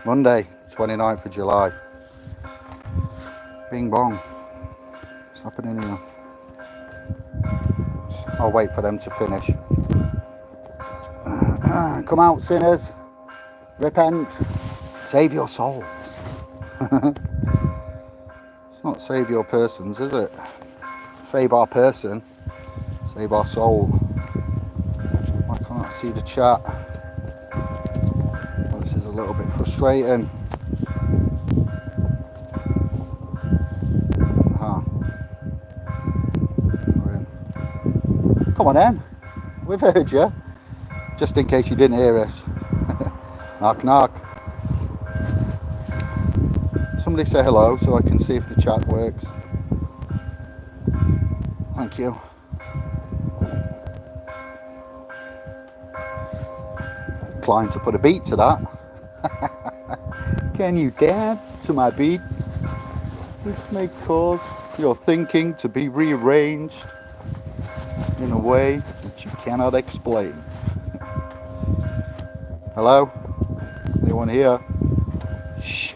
Monday, 29th of July. Bing bong. What's happening here? I'll wait for them to finish. Come out, sinners. Repent. Save your souls. It's not save your persons, is it? Save our person. Save our soul. Why can't I see the chat? Well, this is a little bit frustrating. Come on then. We've heard you. Just in case you didn't hear us. Knock knock. Somebody say hello so I can see if the chat works. Thank you. Inclined to put a beat to that. Can you dance to my beat? This may cause your thinking to be rearranged in a way that you cannot explain. Hello? Anyone here? Shh.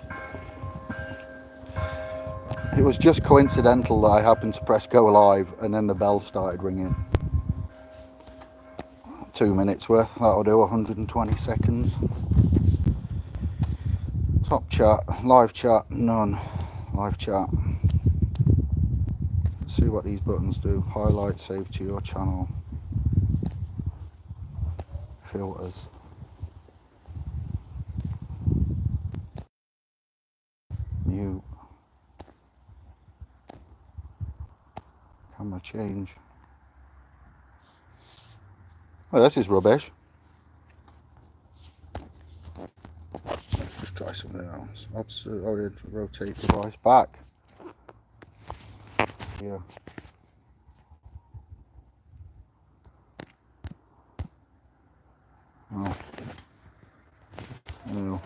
It was just coincidental that I happened to press go live and then the bell started ringing. 2 minutes worth, that'll do, 120 seconds. Top chat, live chat, none. Live chat. Let's see what these buttons do. Highlight, save to your channel. Filters. New. Camera change. Oh, this is rubbish. Let's just try something else. Rotate device back. Yeah. Oh. No.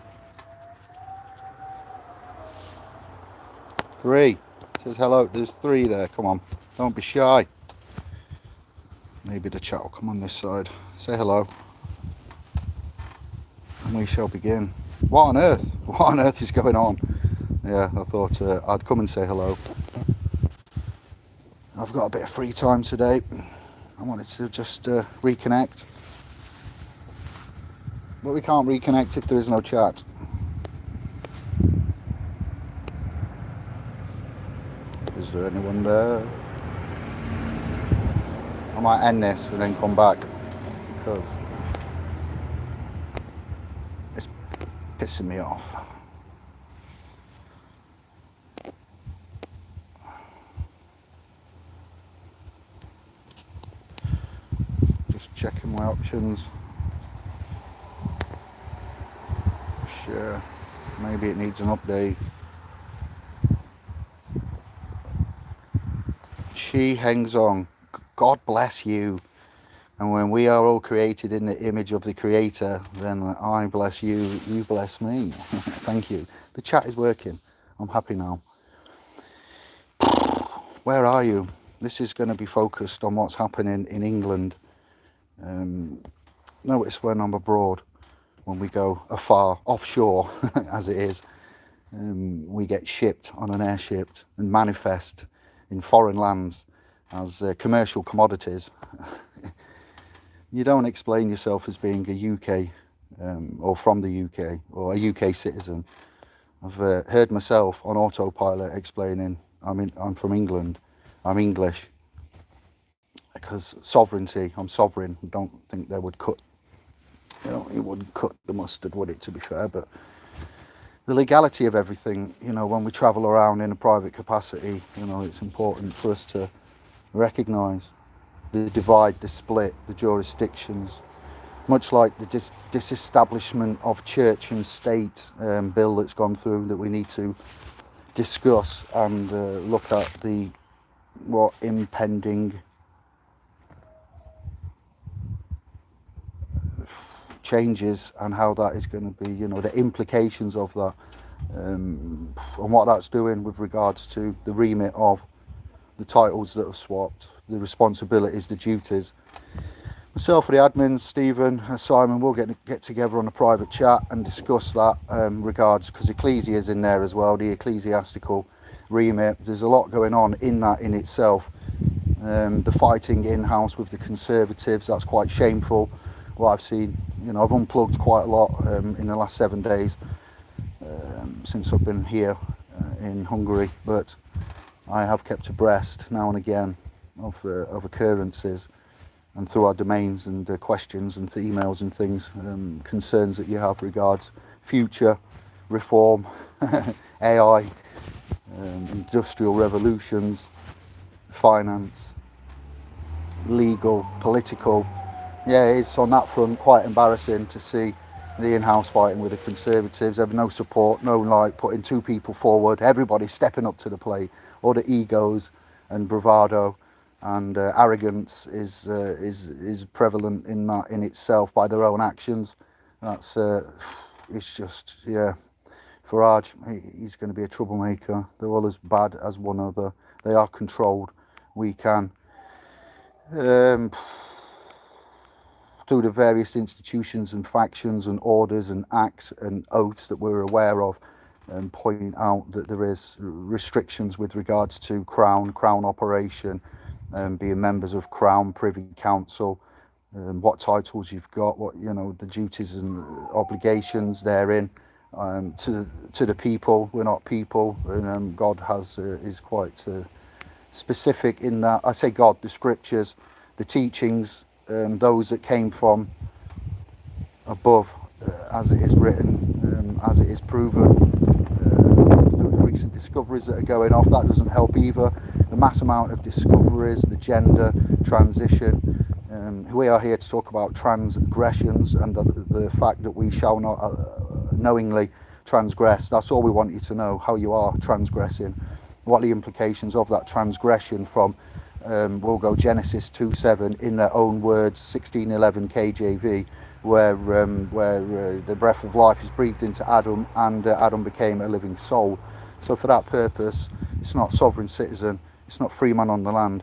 3. It says hello. There's 3 there. Come on. Don't be shy. Maybe the chat will come on this side. Say hello. And we shall begin. What on earth? What on earth is going on? Yeah, I thought I'd come and say hello. I've got a bit of free time today. I wanted to just reconnect. But we can't reconnect if there is no chat. Is there anyone there? I might end this and then come back because it's pissing me off. Just checking my options. Sure, maybe it needs an update. She hangs on. God bless you. And when we are all created in the image of the Creator, then I bless you, you bless me. Thank you. The chat is working. I'm happy now. Where are you? This is going to be focused on what's happening in England. Notice when I'm abroad, when we go afar, offshore, as it is, we get shipped on an airship and manifest in foreign lands as commercial commodities. You don't explain yourself as being a UK or from the UK or a UK citizen. I've heard myself on autopilot explaining I'm from England, I'm English, because sovereignty, I'm sovereign. I don't think they would cut, it wouldn't cut the mustard, would it, to be fair, but the legality of everything, when we travel around in a private capacity, it's important for us to recognise the divide, the split, the jurisdictions, much like the disestablishment of church and state bill that's gone through that we need to discuss and look at what impending changes and how that is going to be, the implications of that and what that's doing with regards to the remit of the titles that have swapped, the responsibilities, the duties. Myself and the admins, Stephen, Simon, we'll get together on a private chat and discuss that regards, because Ecclesia is in there as well, the ecclesiastical remit. There's a lot going on in that in itself. The fighting in-house with the Conservatives, that's quite shameful. What I've seen, I've unplugged quite a lot in the last 7 days since I've been here in Hungary, but I have kept abreast now and again of occurrences, and through our domains and questions and emails and things, concerns that you have regards future reform, AI, industrial revolutions, finance, legal, political. Yeah, it's on that front quite embarrassing to see the in-house fighting with the Conservatives. Have no support, no putting two people forward, everybody stepping up to the plate. All the egos and bravado and arrogance is prevalent in that in itself by their own actions. That's it's just, yeah. Farage, he's going to be a troublemaker. They're all as bad as one another. They are controlled. We can, through the various institutions and factions and orders and acts and oaths that we're aware of, point out that there is restrictions with regards to Crown operation, being members of Crown Privy Council, what titles you've got, what the duties and obligations therein. To the people. We're not people, and God is quite specific in that. I say God, the scriptures, the teachings, those that came from above, as it is written, as it is proven, through the recent discoveries that are going off. That doesn't help either. The mass amount of discoveries, the gender transition. We are here to talk about transgressions and the fact that we shall not knowingly transgress. That's all we want you to know, how you are transgressing, what the implications of that transgression from, we'll go Genesis 2:7 in their own words, 16:11 KJV, where the breath of life is breathed into Adam, and Adam became a living soul. So for that purpose, it's not sovereign citizen, it's not free man on the land.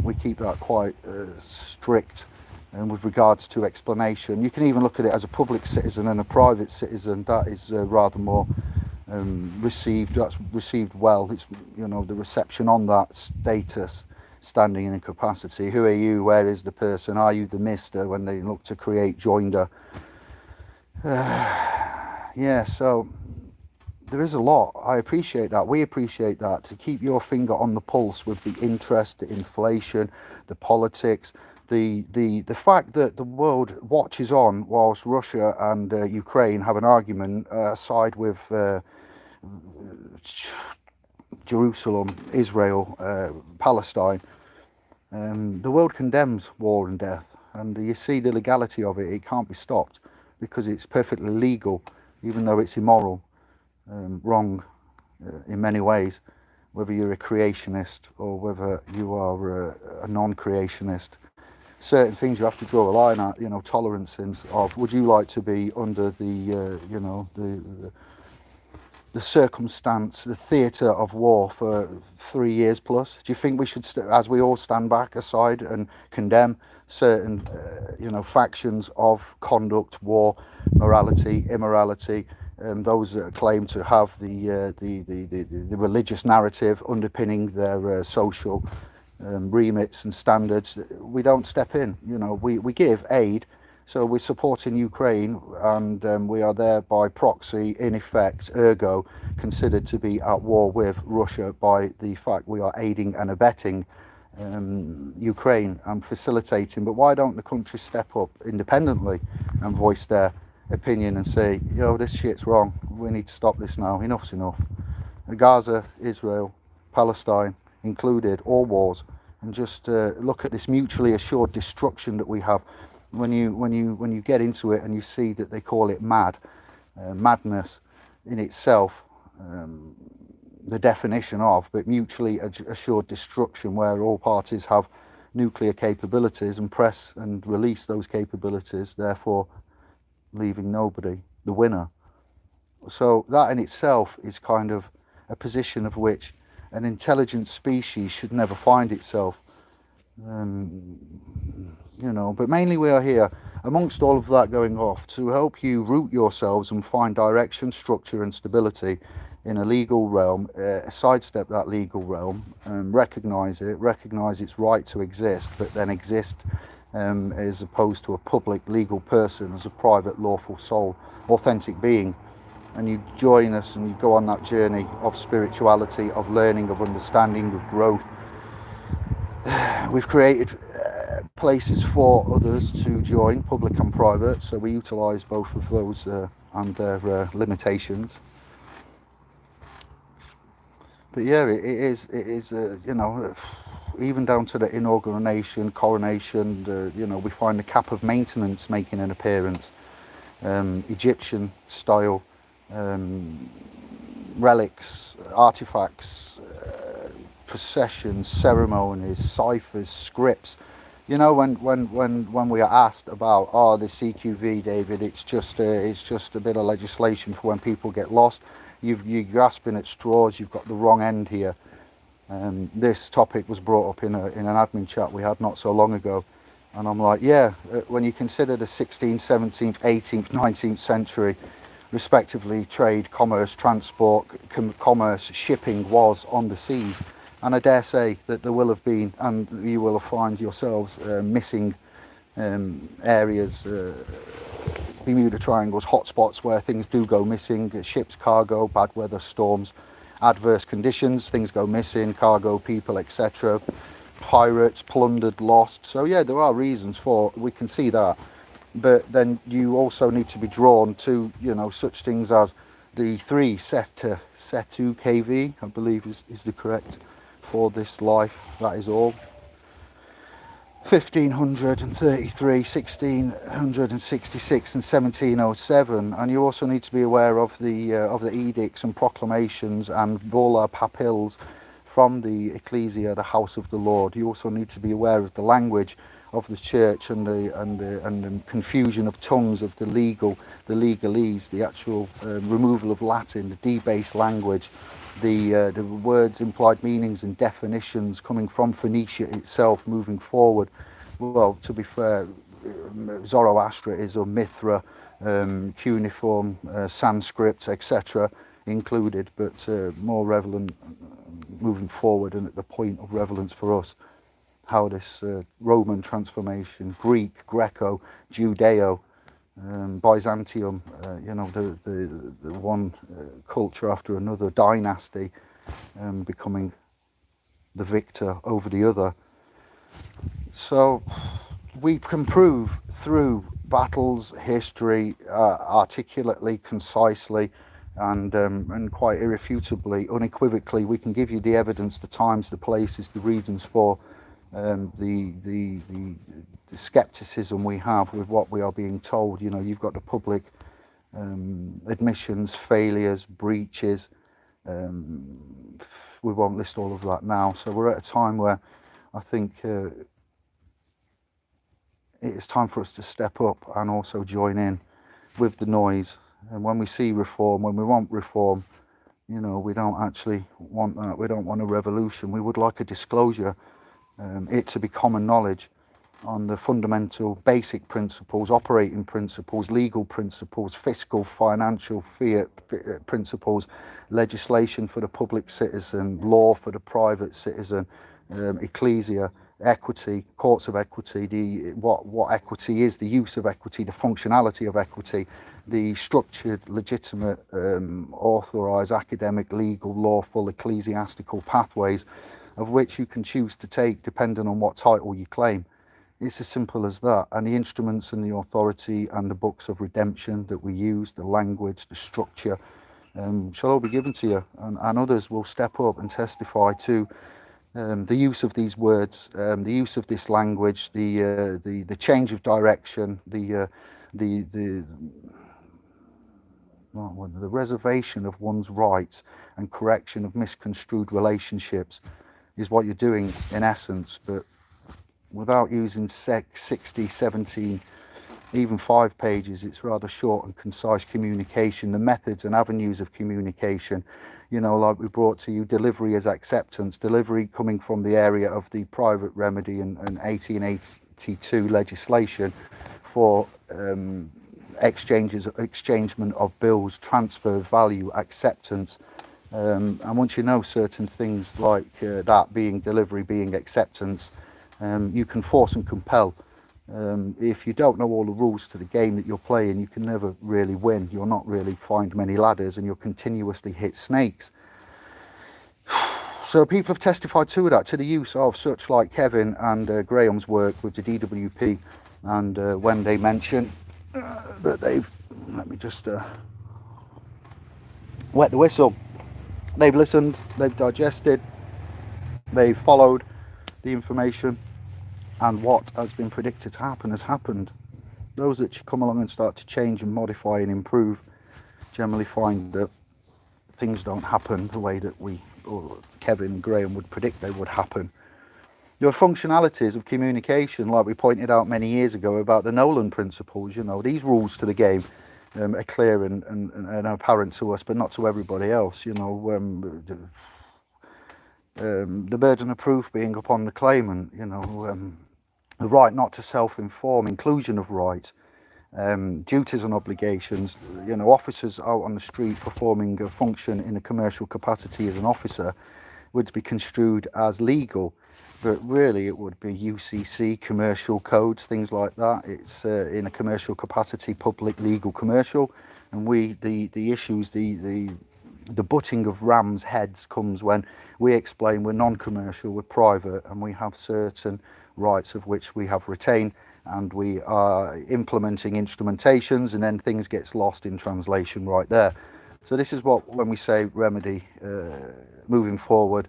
We keep that quite strict. And with regards to explanation, you can even look at it as a public citizen and a private citizen. That is rather more received. That's received well. It's the reception on that status, standing in capacity. Who are you? Where is the person? Are you the Mister? When they look to create joinder. Yeah. So there is a lot. I appreciate that. We appreciate that, to keep your finger on the pulse with the interest, the inflation, the politics. The fact that the world watches on whilst Russia and Ukraine have an argument, side with Jerusalem, Israel, Palestine. The world condemns war and death, and you see the legality of it. It can't be stopped because it's perfectly legal, even though it's immoral, wrong in many ways, whether you're a creationist or whether you are a non-creationist. Certain things you have to draw a line at, tolerances of, would you like to be under the circumstance, the theatre of war for 3 years plus? Do you think we should, as we all stand back aside and condemn certain, factions of conduct, war, morality, immorality, those that claim to have the religious narrative underpinning their social remits and standards? We don't step in. We give aid, so we're supporting Ukraine, and we are there by proxy, in effect, ergo, considered to be at war with Russia by the fact we are aiding and abetting Ukraine and facilitating. But why don't the countries step up independently and voice their opinion and say, this shit's wrong, we need to stop this now, enough's enough? Gaza, Israel, Palestine included, all wars, and just look at this mutually assured destruction that we have. When you get into it and you see that they call it madness in itself, the definition of, but mutually assured destruction, where all parties have nuclear capabilities and press and release those capabilities, therefore leaving nobody the winner. So that in itself is kind of a position of which an intelligent species should never find itself. you know. But mainly we are here, amongst all of that going off, to help you root yourselves and find direction, structure and stability in a legal realm, sidestep that legal realm, recognise its right to exist, but then exist as opposed to a public legal person, as a private lawful soul, authentic being. And you join us and you go on that journey of spirituality, of learning, of understanding, of growth. We've created places for others to join, public and private, so we utilise both of those and their limitations. But yeah, it is you know, even down to the inauguration, coronation, you know, we find the cap of maintenance making an appearance, Egyptian style relics, artifacts, processions, ceremonies, ciphers, scripts. You know, when we are asked about, oh, the CQV, David, it's just a bit of legislation for when people get lost. You're grasping at straws. You've got the wrong end here. This topic was brought up in an admin chat we had not so long ago, and I'm like, yeah, when you consider the 16th, 17th, 18th, 19th century, respectively, trade, commerce, transport, commerce, shipping was on the seas. And I dare say that there will have been, and you will find yourselves, missing areas, Bermuda Triangles, hotspots where things do go missing, ships, cargo, bad weather, storms, adverse conditions, things go missing, cargo, people, etc. Pirates, plundered, lost. So yeah, there are reasons for, we can see that. But then you also need to be drawn to, you know, such things as the 3 Setu KV, I believe is the correct for this life. That is all. 1533, 1666 and 1707, and you also need to be aware of the edicts and proclamations and bulla papils from the ecclesia, the house of the Lord. You also need to be aware of the language of the church and the confusion of tongues of the legalese, the actual removal of Latin, the debased language, the words, implied meanings and definitions coming from Phoenicia itself moving forward. Well, to be fair, Zoroastrianism, Mithra, cuneiform, Sanskrit, etc. included, but more relevant moving forward and at the point of relevance for us, how this Roman transformation, Greek, Greco, Judeo, Byzantium, you know, the one culture after another, dynasty, becoming the victor over the other. So we can prove through battles, history, articulately, concisely, and quite irrefutably, unequivocally, we can give you the evidence, the times, the places, the reasons for the skepticism we have with what we are being told. You know, you've got the public admissions, failures, breaches. We won't list all of that now. So we're at a time where I think it is time for us to step up and also join in with the noise. And when we see reform, when we want reform, you know, we don't actually want that. We don't want a revolution. We would like a disclosure, it to be common knowledge on the fundamental basic principles, operating principles, legal principles, fiscal, financial, fiat principles, legislation for the public citizen, law for the private citizen, ecclesia, equity, courts of equity, what equity is, the use of equity, the functionality of equity, the structured, legitimate, authorised, academic, legal, lawful, ecclesiastical pathways of which you can choose to take depending on what title you claim. It's as simple as that. And the instruments and the authority and the books of redemption that we use, the language, the structure, shall all be given to you, and others will step up and testify to the use of these words, the use of this language, the change of direction, the reservation of one's rights and correction of misconstrued relationships is what you're doing in essence. But without using 60, 17, even 5 pages, it's rather short and concise communication, the methods and avenues of communication, you know, like we brought to you, delivery as acceptance, delivery coming from the area of the private remedy and 1818 2022 legislation for exchangement of bills, transfer value, acceptance. And once you know certain things like that being delivery, being acceptance, you can force and compel. If you don't know all the rules to the game that you're playing, you can never really win. You'll not really find many ladders, and you'll continuously hit snakes. So people have testified to that, to the use of such like Kevin and Graham's work with the DWP, and when they mention that they've, let me just wet the whistle, they've listened, they've digested, they've followed the information, and what has been predicted to happen has happened. Those that come along and start to change and modify and improve generally find that things don't happen the way that we, or Kevin and Graham, would predict they would happen. There are functionalities of communication, like we pointed out many years ago about the Nolan principles. You know, these rules to the game are clear and apparent to us, but not to everybody else. You know, the burden of proof being upon the claimant. You know, the right not to self-inform, inclusion of rights, duties and obligations. You know, officers out on the street performing a function in a commercial capacity as an officer would be construed as legal, but really it would be UCC, commercial codes, things like that. It's in a commercial capacity, public, legal, commercial, and the issues, the butting of rams' heads comes when we explain we're non-commercial, we're private, and we have certain rights of which we have retained, and we are implementing instrumentations, and then things gets lost in translation right there. So this is what, when we say remedy, moving forward,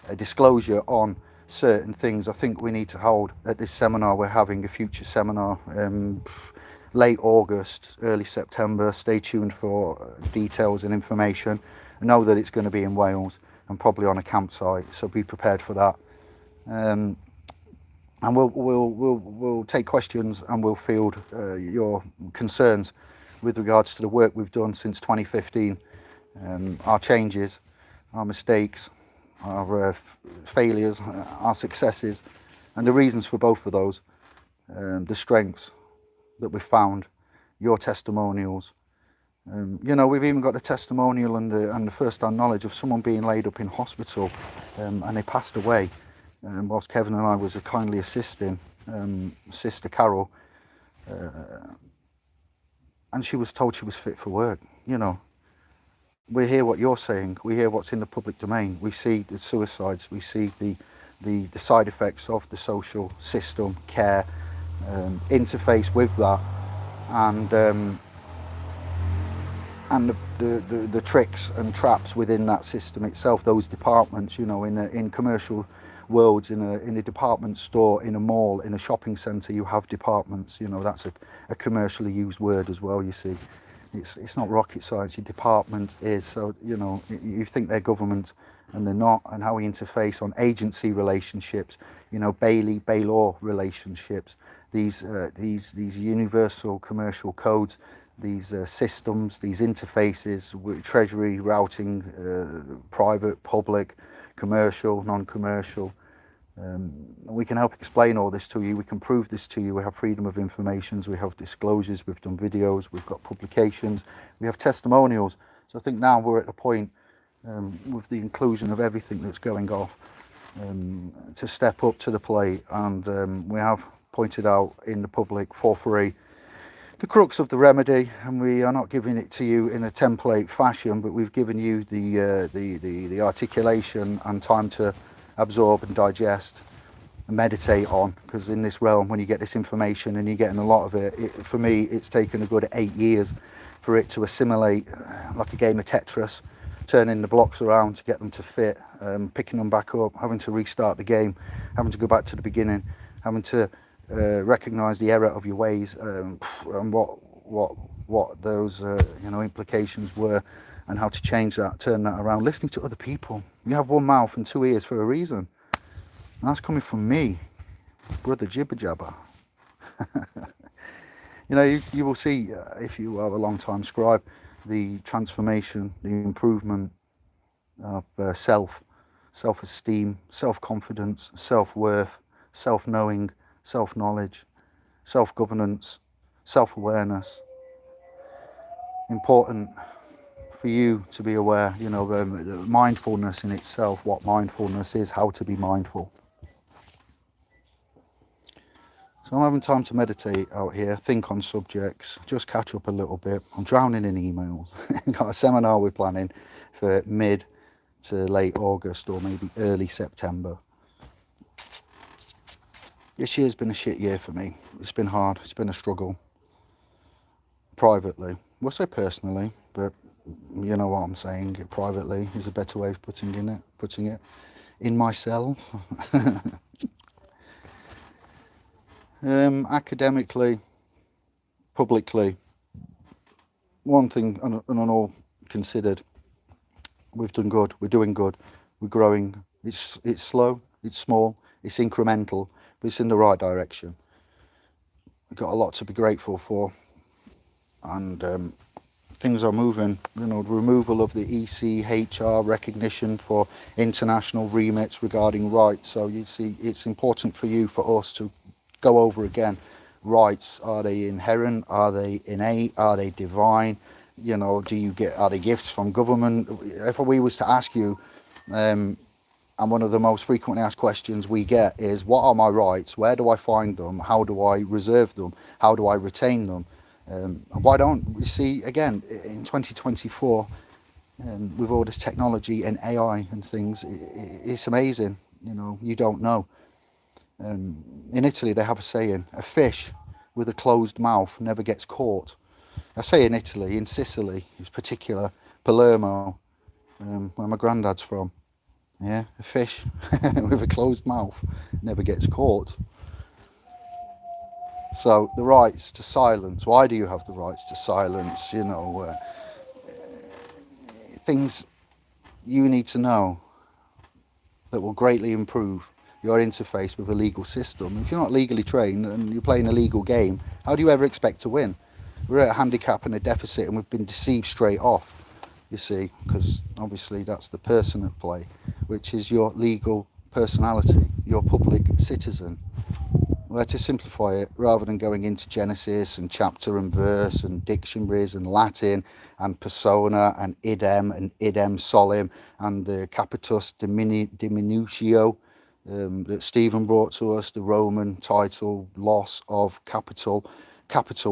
a disclosure on certain things, I think we need to hold at this seminar. We're having a future seminar, late August, early September. Stay tuned for details and information. I know that it's going to be in Wales and probably on a campsite, so be prepared for that. And we'll take questions, and we'll field your concerns with regards to the work we've done since 2015, our changes, our mistakes, our failures, our successes, and the reasons for both of those, the strengths that we've found, your testimonials. You know, we've even got the testimonial and the first-hand knowledge of someone being laid up in hospital, and they passed away whilst Kevin and I was kindly assisting Sister Carol, and she was told she was fit for work. You know, we hear what you're saying, we hear what's in the public domain, we see the suicides, we see the side effects of the social system, care, interface with that, and the tricks and traps within that system itself, those departments. You know, in commercial worlds, in a department store, in a mall, in a shopping centre, you have departments. You know, that's a commercially used word as well, you see. It's not rocket science. Your department is, so, you know, you think they're government and they're not, and how we interface on agency relationships, you know, Bailey-Baylor relationships, these universal commercial codes, these systems, these interfaces with treasury, routing, private, public, commercial, non-commercial. We can help explain all this to you. We can prove this to you. We have freedom of information. We have disclosures. We've done videos. We've got publications. We have testimonials. So I think now we're at a point with the inclusion of everything that's going off to step up to the plate. And we have pointed out in the public for free the crux of the remedy, and we are not giving it to you in a template fashion, but we've given you the articulation and time to absorb and digest and meditate on, because in this realm, when you get this information and you're getting a lot of it, for me it's taken a good 8 years for it to assimilate, like a game of Tetris, turning the blocks around to get them to fit, picking them back up, having to restart the game, having to go back to the beginning, having to recognize the error of your ways, and what those you know, implications were, and how to change that, turn that around. Listening to other people. You have one mouth and two ears for a reason, and that's coming from me, brother Jibber Jabber. You know, you will see, if you are a long time scribe, the transformation, the improvement of self-esteem, self-confidence, self-worth, self-knowing, self-knowledge, self-governance, self-awareness. Important for you to be aware, you know, the mindfulness in itself, what mindfulness is, how to be mindful. So I'm having time to meditate out here, think on subjects, just catch up a little bit. I'm drowning in emails. Got a seminar we're planning for mid to late August or maybe early September. This year's been a shit year for me. It's been hard. It's been a struggle. Privately. We'll say personally, but you know what I'm saying. Privately is a better way of putting it. In myself. Academically, publicly, one thing and on all considered, we've done good. We're doing good. We're growing. It's slow. It's small. It's incremental, but it's in the right direction. We've got a lot to be grateful for, and things are moving. You know, the removal of the aethr recognition for international remits regarding rights. So you see, it's important for you, for us to go over again. Rights, are they inherent? Are they innate? Are they divine? You know, are they gifts from government? If we was to ask you, and one of the most frequently asked questions we get is, what are my rights? Where do I find them? How do I reserve them? How do I retain them? Why don't we see, again, in 2024, with all this technology and AI and things, it's amazing. You know, you don't know. In Italy, they have a saying, a fish with a closed mouth never gets caught. I say in Italy, in Sicily in particular, Palermo, where my granddad's from. Yeah, a fish with a closed mouth never gets caught. So the rights to silence, why do you have the rights to silence? You know, things you need to know that will greatly improve your interface with a legal system. If you're not legally trained and you're playing a legal game, how do you ever expect to win? We're at a handicap and a deficit, and we've been deceived straight off, you see, because obviously that's the person at play, which is your legal personality, your public citizen. Where to simplify it, rather than going into Genesis and chapter and verse and dictionaries and Latin and persona and idem solemn and the capitus diminutio that Stephen brought to us, the Roman title, loss of Capitol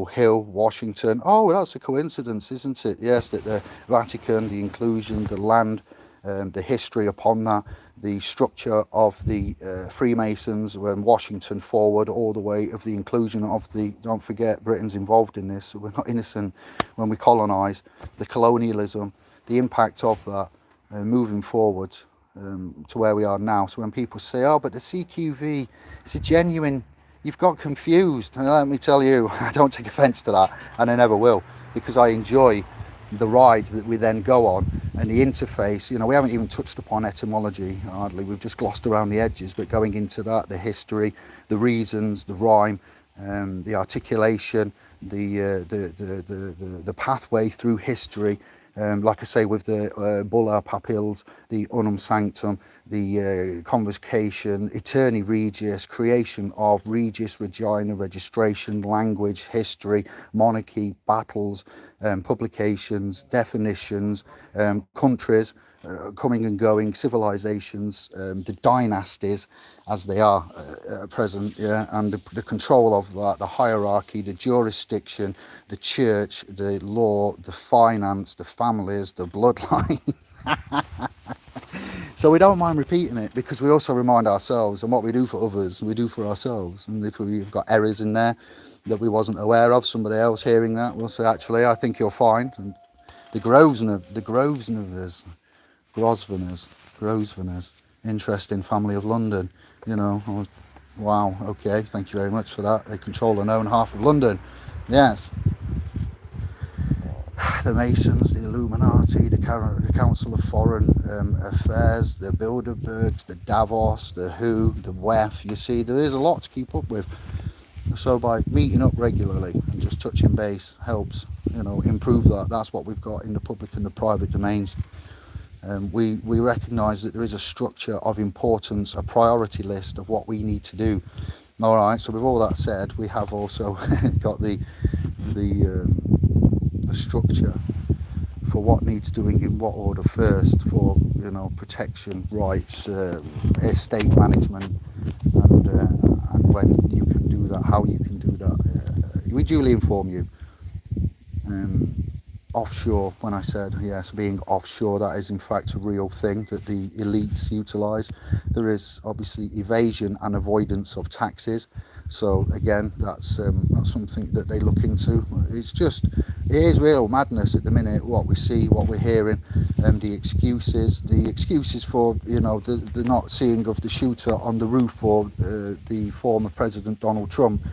Hill, Washington. Oh, that's a coincidence, isn't it? Yes, that the Vatican, the inclusion, the land, the history upon that, the structure of the Freemasons, when Washington forward, all the way of the inclusion of the, don't forget, Britain's involved in this, so we're not innocent when we colonise, the colonialism, the impact of that, moving forward to where we are now. So when people say, oh, but the CQV, it's a genuine, you've got confused. And let me tell you, I don't take offence to that, and I never will, because I enjoy the ride that we then go on and the interface. You know, we haven't even touched upon etymology hardly, we've just glossed around the edges, but going into that, the history, the reasons, the rhyme, the articulation, the pathway through history, like I say, with the bulla papils, the unum sanctum, the convocation, eterni regis, creation of regis, regina, registration, language, history, monarchy, battles, publications, definitions, countries, coming and going, civilizations, the dynasties as they are at present, yeah, and the control of that, the hierarchy, the jurisdiction, the church, the law, the finance, the families, the bloodline. So we don't mind repeating it, because we also remind ourselves, and what we do for others, we do for ourselves. And if we've got errors in there that we wasn't aware of, somebody else hearing that will say, actually, I think you're fine. And the Grosvenors, interesting family of London, you know. Wow, okay, thank you very much for that. They control and own half of London. Yes. The Masons, the Illuminati, the Council of Foreign Affairs, the Bilderbergs, the Davos, the WHO, the WEF. You see, there is a lot to keep up with. So by meeting up regularly and just touching base helps, you know, improve that. That's what we've got in the public and the private domains. We recognise that there is a structure of importance, a priority list of what we need to do All right. So with all that said, we have also got the structure for what needs doing in what order first for protection, rights, estate management, and when you can do that, how you can do that. We duly inform you. Offshore, when I said yes, being offshore, that is in fact a real thing that the elites utilise. There is obviously evasion and avoidance of taxes, so again that's something that they look into. It is real madness at the minute, what we see, what we're hearing, the excuses for the not seeing of the shooter on the roof, or the former President Donald Trump.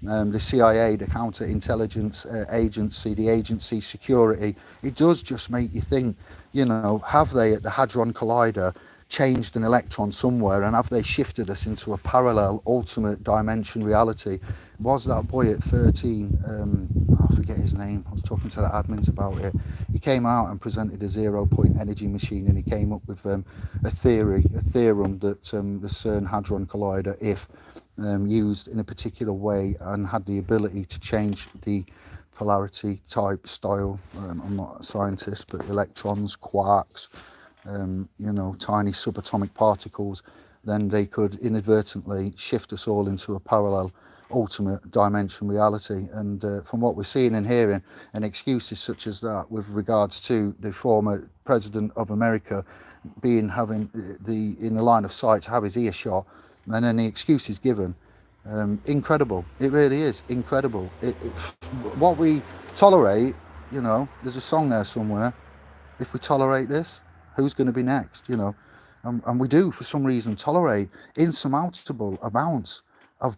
The CIA, the counterintelligence agency, the agency security, it does just make you think, have they at the Hadron Collider changed an electron somewhere, and have they shifted us into a parallel ultimate dimension reality? Was that boy at 13, I forget his name, I was talking to the admins about it, he came out and presented a 0-point energy machine, and he came up with a theorem that the CERN Hadron Collider, if used in a particular way and had the ability to change the polarity type style, I'm not a scientist, but electrons, quarks, tiny subatomic particles, then they could inadvertently shift us all into a parallel ultimate dimension reality. And from what we're seeing and hearing, and excuses such as that with regards to the former president of America having in the line of sight to have his ear shot, and then the excuses given, incredible. It really is incredible. What we tolerate, there's a song there somewhere. If we tolerate this, who's going to be next? And we do, for some reason, tolerate insurmountable amounts of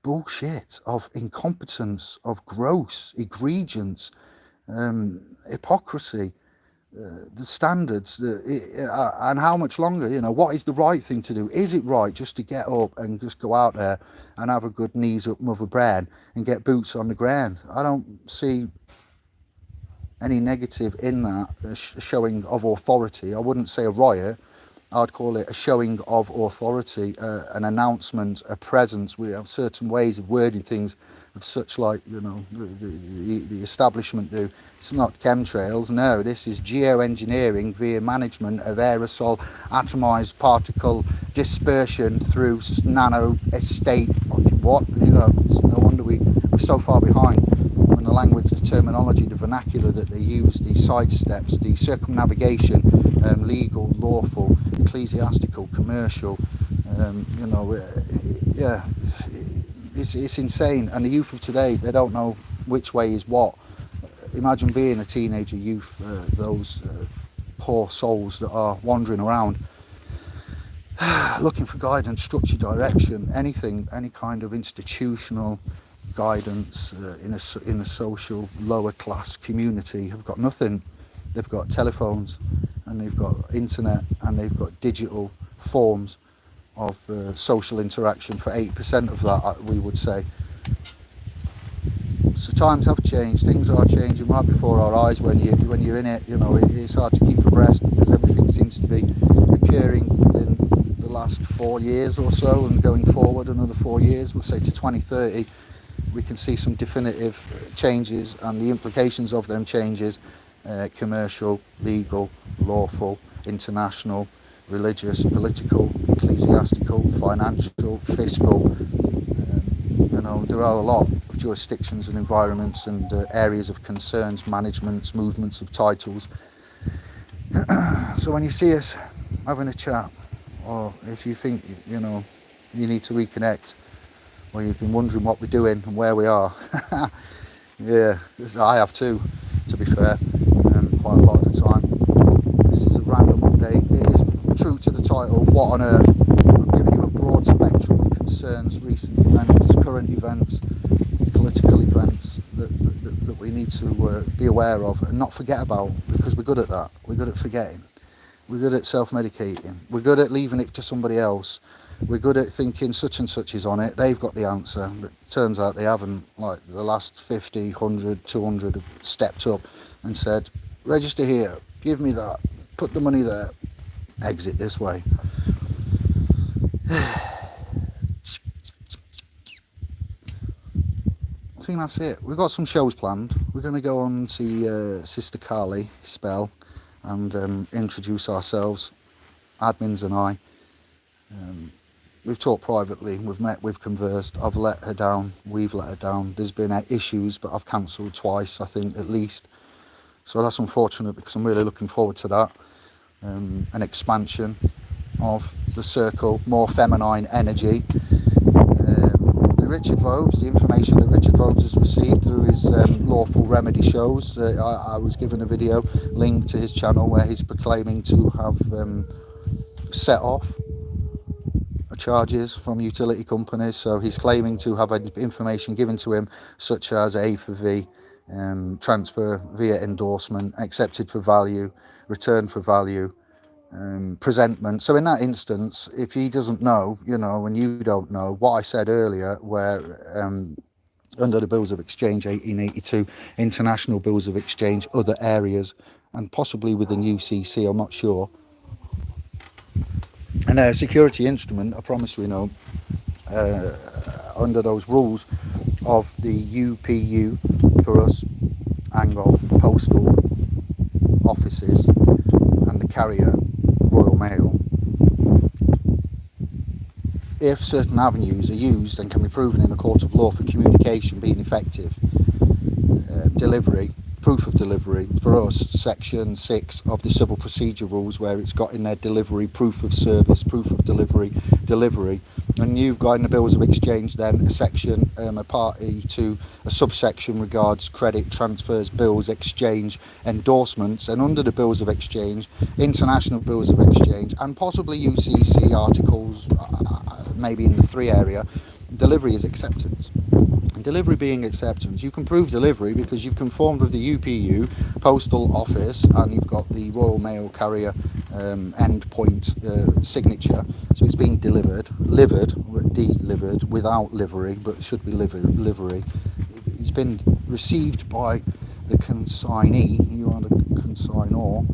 bullshit, of incompetence, of gross, egregious hypocrisy. The standards, and how much longer, what is the right thing to do? Is it right just to get up and just go out there and have a good knees up mother bread and get boots on the ground? I don't see any negative in that, showing of authority. I wouldn't say a riot, I'd call it a showing of authority, an announcement, a presence. We have certain ways of wording things, of such like, the establishment do. It's not chemtrails, no, this is geoengineering via management of aerosol atomized particle dispersion through nano estate. Fucking what? It's no wonder we're so far behind when the language, the terminology, the vernacular that they use, the sidesteps, the circumnavigation, legal, lawful, ecclesiastical, commercial, it's insane. And the youth of today, they don't know which way is what. Imagine being a teenager youth, those poor souls that are wandering around looking for guidance, structure, direction, anything, any kind of institutional guidance in a social lower class community, have got nothing. They've got telephones, and they've got internet, and they've got digital forms of social interaction for 8% of that, we would say. So times have changed, things are changing right before our eyes. When you're in it, it's hard to keep abreast, because everything seems to be occurring within the last 4 years or so, and going forward another 4 years, we'll say to 2030, we can see some definitive changes, and the implications of them changes, commercial, legal, lawful, international, religious, political, ecclesiastical, financial, fiscal. There are a lot of jurisdictions and environments and areas of concerns, managements, movements of titles. So when you see us having a chat, or if you think you need to reconnect, or you've been wondering what we're doing and where we are, yeah, I have too, to be fair, quite a lot of the time. This is a random update. It is true to the title, What on Earth? I'm giving you a broad spectrum of concerns, recent events, current events, political events that we need to be aware of and not forget about, because we're good at that. We're good at forgetting. We're good at self-medicating. We're good at leaving it to somebody else. We're good at thinking such and such is on it, they've got the answer, but it turns out they haven't. Like the last 50, 100, 200 have stepped up and said, register here, give me that, put the money there, exit this way. think that's it. We've got some shows planned. We're going to go on and see Sister Carly spell and introduce ourselves, admins and I. We've talked privately, we've met, we've conversed. I've let her down, we've let her down. There's been issues, but I've cancelled twice, I think, at least. So that's unfortunate, because I'm really looking forward to that. An expansion of the circle, more feminine energy. Richard Vobes, the information that Richard Vobes has received through his lawful remedy shows. I was given a video link to his channel where he's proclaiming to have set off charges from utility companies. So he's claiming to have information given to him, such as A for V, transfer via endorsement, accepted for value, return for value, presentment. So in that instance, if he doesn't know, and you don't know, what I said earlier, where under the Bills of Exchange 1882, international Bills of Exchange, other areas, and possibly within UCC, I'm not sure, and a security instrument, a promissory note, under those rules of the UPU for us, Angol postal offices, and the carrier Royal Mail, if certain avenues are used and can be proven in the court of law for communication being effective, delivery, proof of delivery, for us, section 6 of the civil procedure rules, where it's got in there delivery, proof of service, proof of delivery, and you've got in the bills of exchange then a section, a party to a subsection regards credit, transfers, bills, exchange, endorsements, and under the bills of exchange, international bills of exchange, and possibly UCC articles, maybe in the 3 area, delivery is acceptance. And delivery being acceptance, you can prove delivery because you've conformed with the UPU postal office, and you've got the Royal Mail carrier end point signature, so it's being delivered without livery, but it should be livery. It's been received by the consignee. You are the consignor.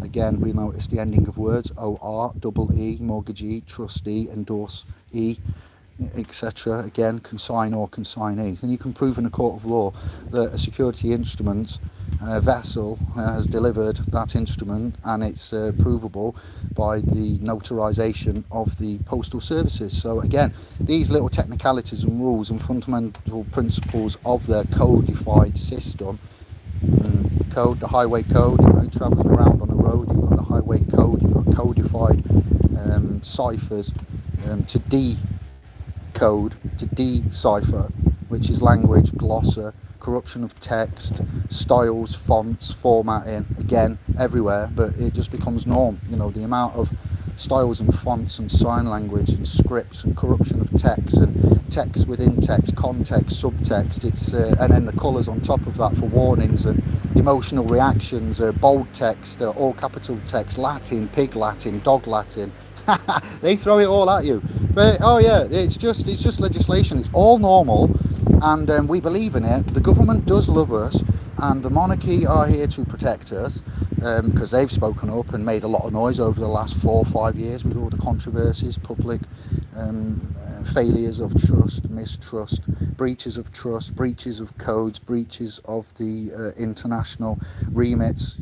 Again, we notice the ending of words, OR, double E, mortgagee, trustee, endorsee, etc. Again, consignor, consignee. And you can prove in a court of law that a security instrument vessel has delivered that instrument, and it's provable by the notarization of the postal services. So again, these little technicalities and rules and fundamental principles of their codified system, code, the highway code, traveling around on a road, you've got the highway code, you've got codified ciphers to decode, to decipher, which is language, glossa, corruption of text, styles, fonts, formatting, again, everywhere, but it just becomes norm. The amount of styles and fonts and sign language and scripts and corruption of text and text within text, context, subtext, it's and then the colours on top of that for warnings and emotional reactions, bold text, all capital text, Latin, pig Latin, dog Latin. They throw it all at you, but oh yeah, it's just legislation. It's all normal, and we believe in it. The government does love us, and the monarchy are here to protect us, because they've spoken up and made a lot of noise over the last 4 or 5 years with all the controversies, public failures of trust, mistrust, breaches of trust, breaches of codes, breaches of the international remits,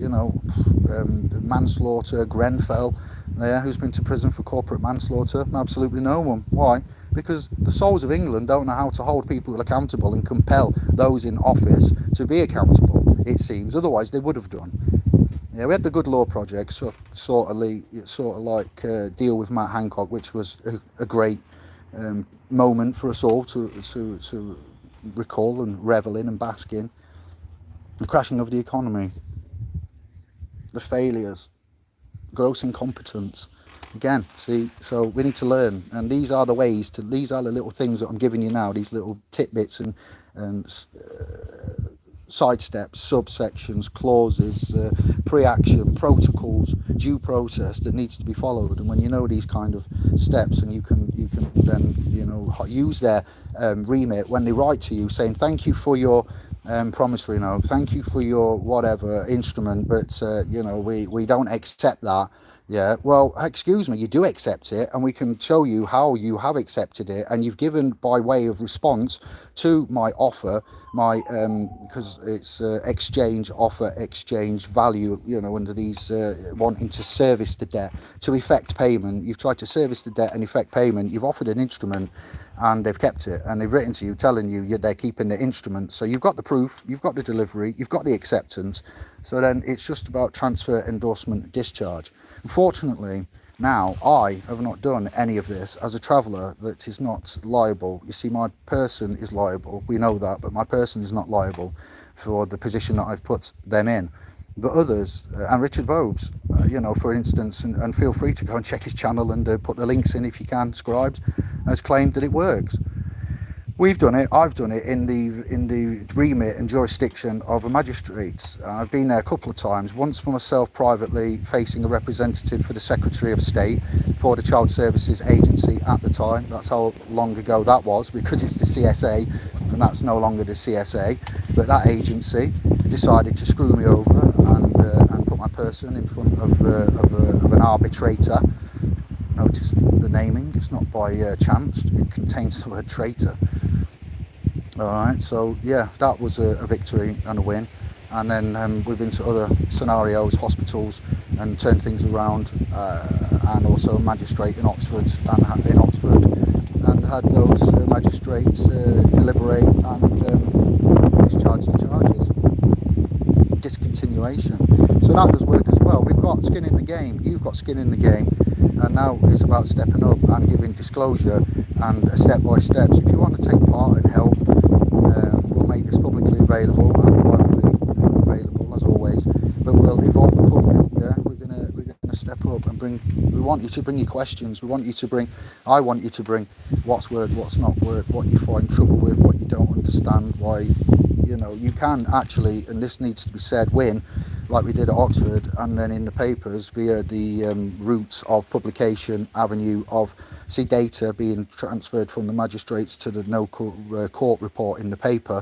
manslaughter, Grenfell there, who's been to prison for corporate manslaughter. Absolutely no one. Why? Because the souls of England don't know how to hold people accountable and compel those in office to be accountable, it seems. Otherwise they would have done. Yeah, we had the Good Law Project, sort of like deal with Matt Hancock, which was a great moment for us all to recall and revel in and bask in. The crashing of the economy, the failures, gross incompetence. Again, see, so we need to learn, and these are the little things that I'm giving you now, these little tidbits and sidesteps, subsections, clauses, pre-action, protocols, due process that needs to be followed. And when you know these kind of steps, and you can then use their remit when they write to you saying thank you for your promissory note, thank you for your whatever instrument, but we don't accept that. Yeah, well, excuse me, you do accept it, and we can show you how you have accepted it, and you've given by way of response to my offer, my because it's exchange offer, exchange value, you know, under these wanting to service the debt to effect payment. You've tried to service the debt and effect payment. You've offered an instrument, and they've kept it, and they've written to you telling you they're keeping the instrument. So you've got the proof, you've got the delivery, you've got the acceptance. So then it's just about transfer, endorsement, discharge. Unfortunately, now I have not done any of this as a traveller that is not liable. You see, my person is liable, we know that, but my person is not liable for the position that I've put them in. But others, and Richard Vobes, you know, for instance, and feel free to go and check his channel and put the links in if you can, Scribes, has claimed that it works. We've done it, I've done it in the remit and jurisdiction of a magistrate. I've been there a couple of times, once for myself privately, facing a representative for the Secretary of State for the Child Services Agency at the time. That's how long ago that was, because it's the CSA, and that's no longer the CSA. But that agency decided to screw me over and put my person in front of an arbitrator. Notice the naming, it's not by chance, it contains the word traitor. Alright, so yeah, that was a victory and a win. And then we've been to other scenarios, hospitals, and turned things around, and also a magistrate in Oxford, and had those magistrates deliberate and discharge the charges. Discontinuation. So that does work as well. We've got skin in the game, you've got skin in the game, and now it's about stepping up and giving disclosure and step-by-steps. If you want to take part and help, we'll make this publicly available and privately available as always, but we'll involve the public. Yeah, we're gonna step up and we want you to bring your questions, I want you to bring what's worked, what's not worked, what you find trouble with, what you don't understand, why, you know, you can actually, and this needs to be said, win like we did at Oxford, and then in the papers via the route of publication avenue of data being transferred from the magistrates to the no court report in the paper.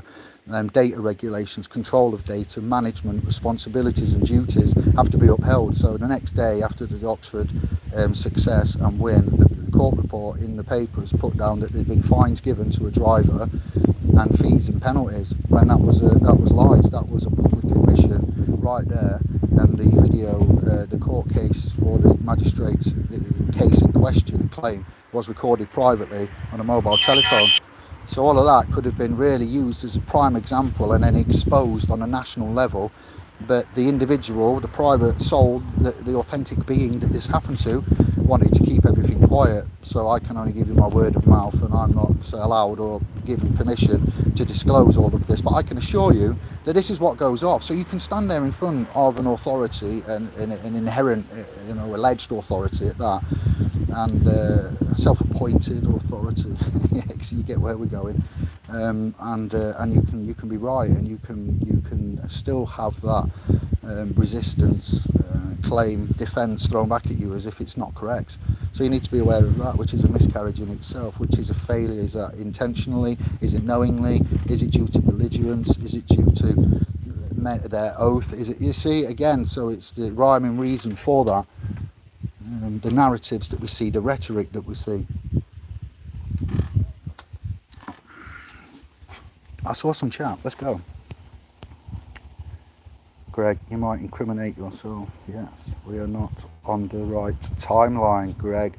Data regulations, control of data, management, responsibilities and duties have to be upheld. So the next day after the Oxford success and win, the court report in the paper has put down that there'd been fines given to a driver and fees and penalties, when that was lies. That was a public admission right there, and the video, the court case for the magistrate's case in question claim was recorded privately on a mobile telephone. So all of that could have been really used as a prime example and then exposed on a national level. But the individual, the private soul, the authentic being that this happened to, wanted to keep everything quiet. So I can only give you my word of mouth, and I'm not allowed or given permission to disclose all of this. But I can assure you that this is what goes off. So you can stand there in front of an authority, and an inherent, you know, alleged authority at that, and a self-appointed authority. So you get where we're going, and you can be right, and you can still have that resistance, claim, defence thrown back at you as if it's not correct. So you need to be aware of that, which is a miscarriage in itself, which is a failure. Is that intentionally? Is it knowingly? Is it due to belligerence? Is it due to their oath? Is it, you see, again, so it's the rhyme and reason for that, the narratives that we see, the rhetoric that we see. I saw some chat, let's go. Greg, you might incriminate yourself. Yes, we are not on the right timeline, Greg.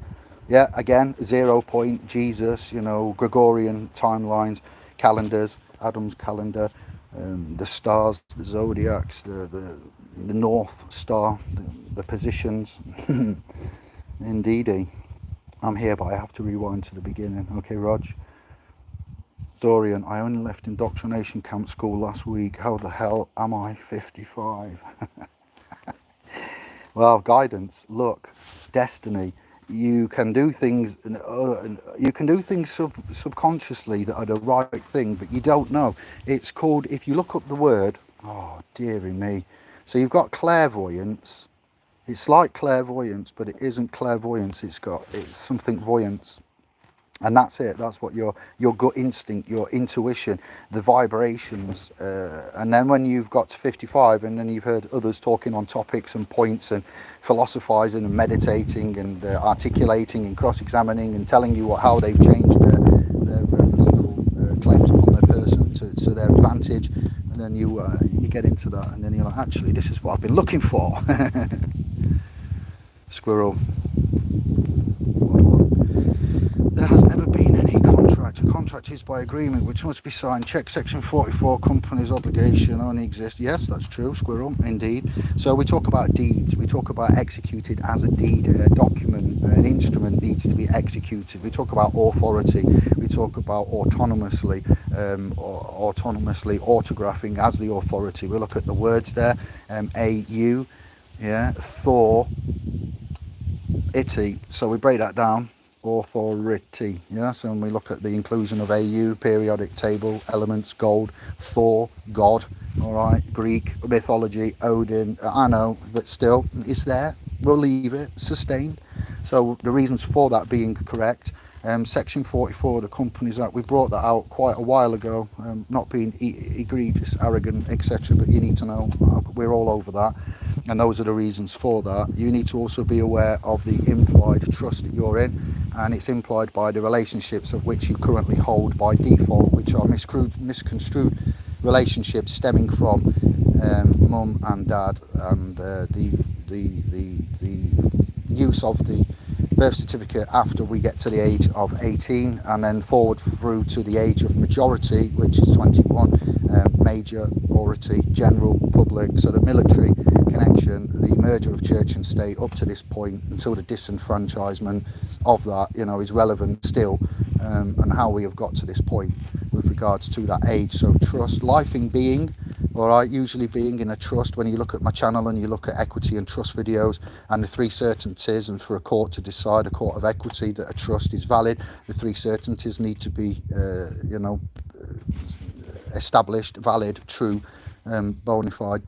Yeah, again, 0 point, Jesus, you know, Gregorian timelines, calendars, Adam's calendar, the stars, the zodiacs, the North Star, the positions. Indeedy. I'm here, but I have to rewind to the beginning. Okay, Rog. Dorian, I only left indoctrination camp school last week. How the hell am I 55? Well, guidance, luck, destiny. You can do things. You can do things subconsciously that are the right thing, but you don't know. It's called, if you look up the word. Oh, dearie me. So you've got clairvoyance. It's like clairvoyance, but it isn't clairvoyance. It's something voyance. And that's it. That's what your gut instinct, your intuition, the vibrations. And then when you've got to 55, and then you've heard others talking on topics and points and philosophizing and meditating and articulating and cross-examining and telling you how they've changed their legal claims upon their person to their advantage. And then you get into that, and then you're like, actually, this is what I've been looking for. Squirrel. There has never been any contract. A contract is by agreement which must be signed. Check section 44, company's obligation only exists. Yes, that's true, Squirrel, indeed. So we talk about deeds. We talk about executed as a deed. A document, an instrument needs to be executed. We talk about authority. We talk about autonomously autographing as the authority. We look at the words there. A-U, yeah, Thor, itty. So we break that down. Authority, yes, and we look at the inclusion of AU, periodic table, elements, gold, Thor, God, all right, Greek, mythology, Odin, I know, but still, it's there, we'll leave it, sustained. So the reasons for that being correct, section 44 of the Companies Act, we brought that out quite a while ago, not being egregious, arrogant, etc., but you need to know, we're all over that. And those are the reasons for that. You need to also be aware of the implied trust that you're in, and it's implied by the relationships of which you currently hold by default, which are misconstrued relationships stemming from mum and dad, and the use of the birth certificate after we get to the age of 18, and then forward through to the age of majority, which is 21, majority, general public, so the military connection, the merger of church and state up to this point until the disenfranchisement of that, you know, is relevant still, and how we have got to this point with regards to that age. So trust, life in being, all right, usually being in a trust. When you look at my channel and you look at equity and trust videos and the three certainties, and for a court to decide, a court of equity, that a trust is valid, the three certainties need to be you know, established, valid, true, bona fide.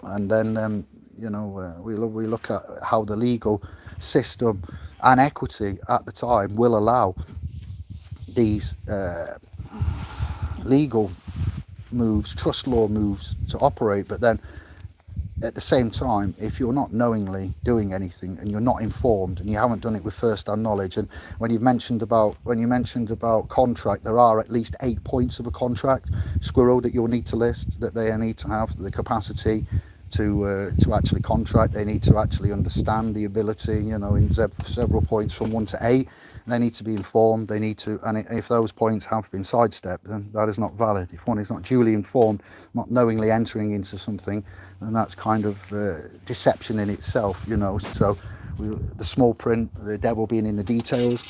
And then you know, we look at how the legal system and equity at the time will allow these legal moves, trust law moves to operate. But then at the same time, if you're not knowingly doing anything and you're not informed and you haven't done it with first-hand knowledge, and when you mentioned about contract, there are at least 8 points of a contract, Squirrel, that you'll need to list, that they need to have the capacity to actually contract. They need to actually understand the ability, you know, in several points from 1 to 8. They need to be informed. They need to, and if those points have been sidestepped, then that is not valid. If one is not duly informed, not knowingly entering into something, then that's kind of deception in itself, you know. So the small print, the devil being in the details.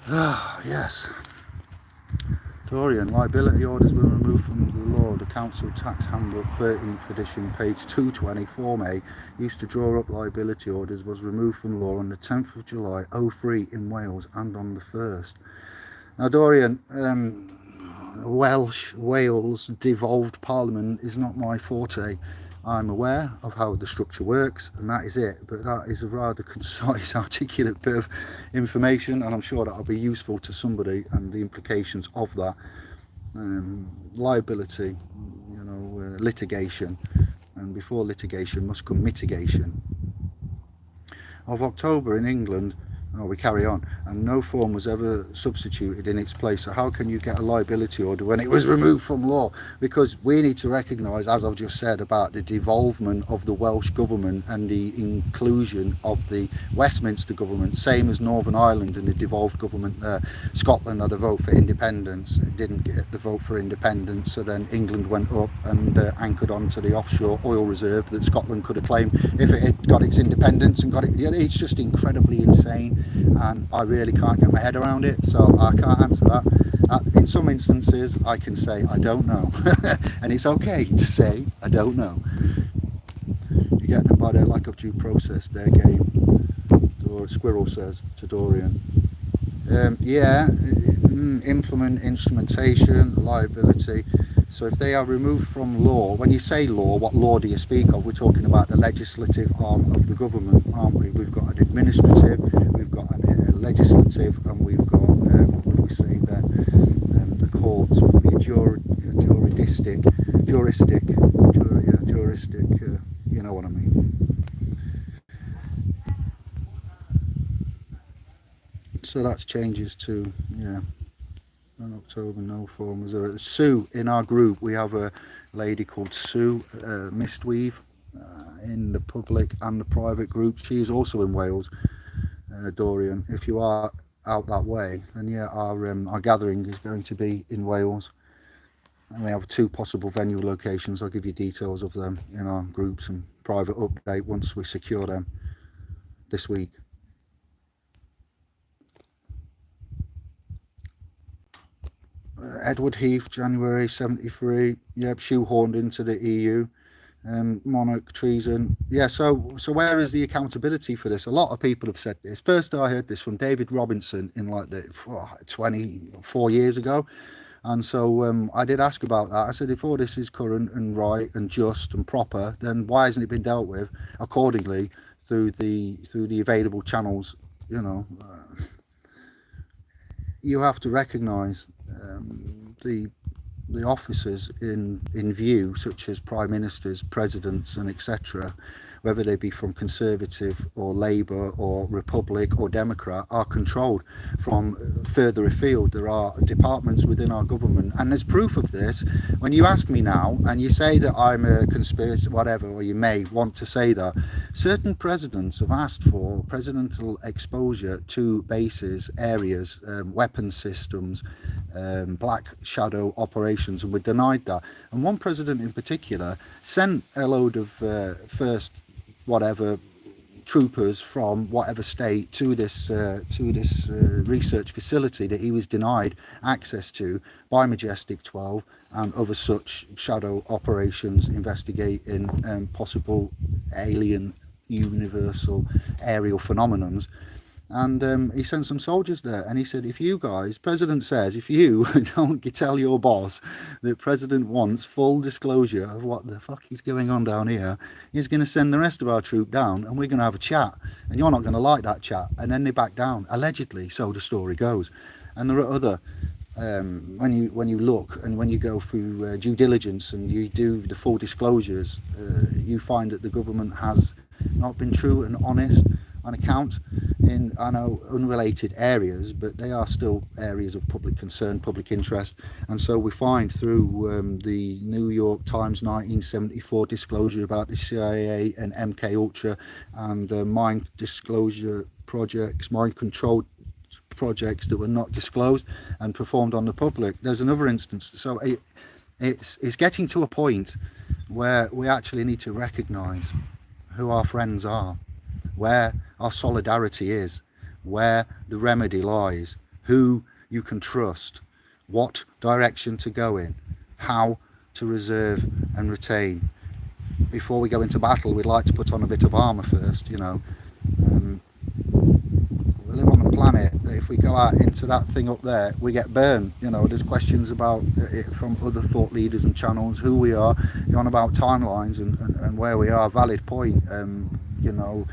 Yes. Dorian, liability orders were removed from the law. The Council Tax Handbook 13th edition, page 220, Form A, used to draw up liability orders, was removed from law on the 10th of July 03 in Wales and on the 1st. Now, Dorian, Wales devolved parliament is not my forte. I'm aware of how the structure works, and that is it. But that is a rather concise, articulate bit of information, and I'm sure that'll be useful to somebody, and the implications of that. Liability, you know, litigation, and before litigation must come mitigation. Of October in England, we carry on, and no form was ever substituted in its place. So how can you get a liability order when it was removed from law? Because we need to recognise, as I've just said, about the devolvement of the Welsh government and the inclusion of the Westminster government, same as Northern Ireland and the devolved government there. Scotland had a vote for independence, it didn't get the vote for independence, so then England went up and anchored onto the offshore oil reserve that Scotland could have claimed if it had got its independence and got it. It's just incredibly insane, and I really can't get my head around it, so I can't answer that. In some instances I can say I don't know and it's okay to say I don't know. You get them by their lack of due process, their game, Squirrel says to Dorian. Implement instrumentation, liability. So if they are removed from law, when you say law, what law do you speak of? We're talking about the legislative arm of the government, aren't we? We've got an administrative, we've got a legislative, and we've got, what would we say then, the courts would be juristic, you know what I mean. So that's changes to, yeah, in October, no form. Sue, in our group, we have a lady called Sue Mistweave in the public and the private group. She is also in Wales, Dorian. If you are out that way, then yeah, our gathering is going to be in Wales. And we have 2 possible venue locations. I'll give you details of them in our groups and private update once we secure them this week. Edward Heath, January 73. Yep, shoehorned into the EU. Monarch treason. Yeah, so where is the accountability for this? A lot of people have said this. First I heard this from David Robinson in like 24 years ago. And so I did ask about that. I said, if all this is current and right and just and proper, then why hasn't it been dealt with accordingly through the available channels? You know, you have to recognise the officers in view, such as prime ministers, presidents, and etc., whether they be from Conservative or Labour or Republic or Democrat, are controlled from further afield. There are departments within our government, and there's proof of this. When you ask me now, and you say that I'm a conspiracy, whatever, or you may want to say that, certain presidents have asked for presidential exposure to bases, areas, weapon systems, black shadow operations, and we're denied that. And one president in particular sent a load of first whatever troopers from whatever state to this research facility that he was denied access to by Majestic 12 and other such shadow operations investigating possible alien universal aerial phenomenons. And he sent some soldiers there, and he said, if you guys, President says, if you don't tell your boss that President wants full disclosure of what the fuck is going on down here, he's going to send the rest of our troop down, and we're going to have a chat, and you're not going to like that chat. And then they back down, allegedly, so the story goes. And there are other, when you look and when you go through due diligence and you do the full disclosures, you find that the government has not been true and honest on account in, I know, unrelated areas, but they are still areas of public concern, public interest. And so we find through the New York Times 1974 disclosure about the CIA and MK Ultra and mind disclosure projects, mind control projects that were not disclosed and performed on the public. There's another instance. So it's getting to a point where we actually need to recognise who our friends are, where our solidarity is, where the remedy lies, who you can trust, what direction to go in, how to reserve and retain. Before we go into battle, we'd like to put on a bit of armour first, you know. We live on a planet that if we go out into that thing up there, we get burned. You know, there's questions about it from other thought leaders and channels, who we are, you're on about timelines and where we are, valid point, you know,